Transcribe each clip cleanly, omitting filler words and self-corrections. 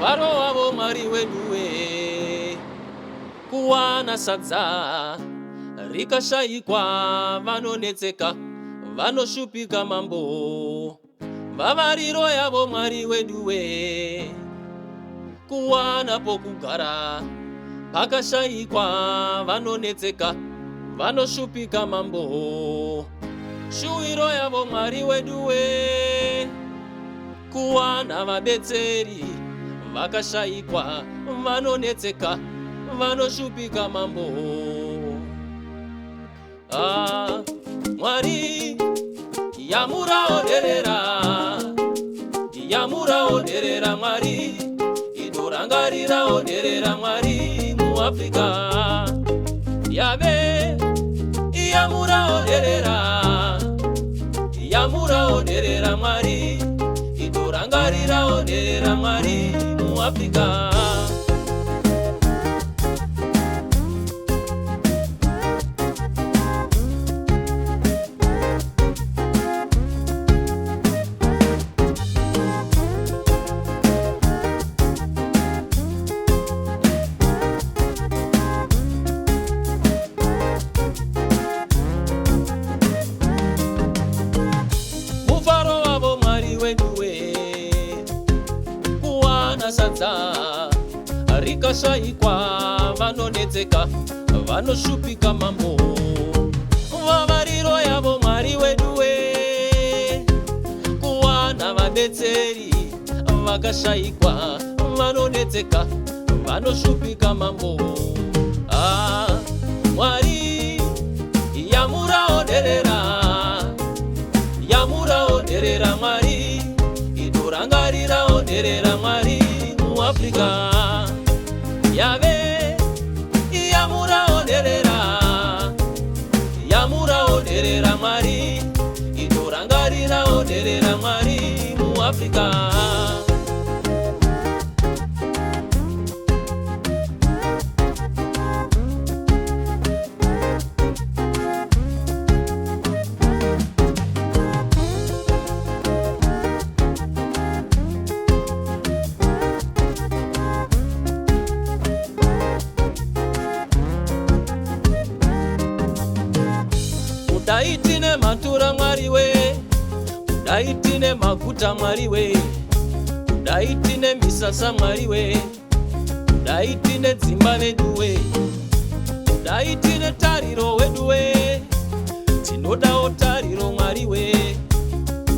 Faro wavo Mwari weduwe, kuwana sadza rikashayikwa, vanonetseka vanoshupika mambo. Vavariro yavo Mwari weduwe, kuwana pokugara pakashayikwa, vanonetseka vanoshupika mambo. Shuwiro yavo Mwari weduwe, kuwana vabetseri vakashayikwa, vanonetseka vanoshupika mambo. Mwari yamuraoderera, yamuraoderera Mwari, idorangariraoderera Mwari muAfrica. Yave yamuraoderera, yamuraoderera Mwari, idorangariraoderera Mwari muAfrica. Mufaro wavo Mwari weduwe, kuwana sadza rikashayikwa, vanonetseka vanoshupika mambo. Vavariro yavo Mwari weduwe, kuwana vabetseri vakashayikwa, vanonetseka vanoshupika mambo. Mwari yamuraoderera, yamuraoderera Mwari, idorangariraoderera Mwari muAfrica. Yave yamuraoderera, yamuraoderera Mwari, idorangariraoderera Mwari muAfrica. Daitine matura Mwari we, daitine makuta Mwari we, daitine misasa Mwari we, daitine dzimba veduwe, daitine tariro weduwe, tinodawo tariro Mwari we,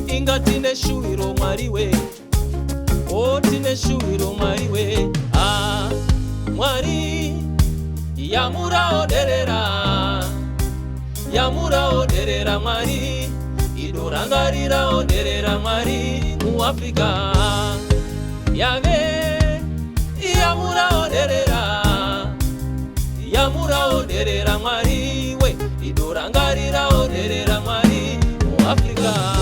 inga tine shuwiro Mwari we, tine shuwiro Mwari we. Mwari yamuraoderera, yamuraoderera Mwari, idorangariraoderera Mwari muAfrica. Yave yamuraoderera, yamuraoderera Mwari we, idorangariraoderera Mwari muAfrica.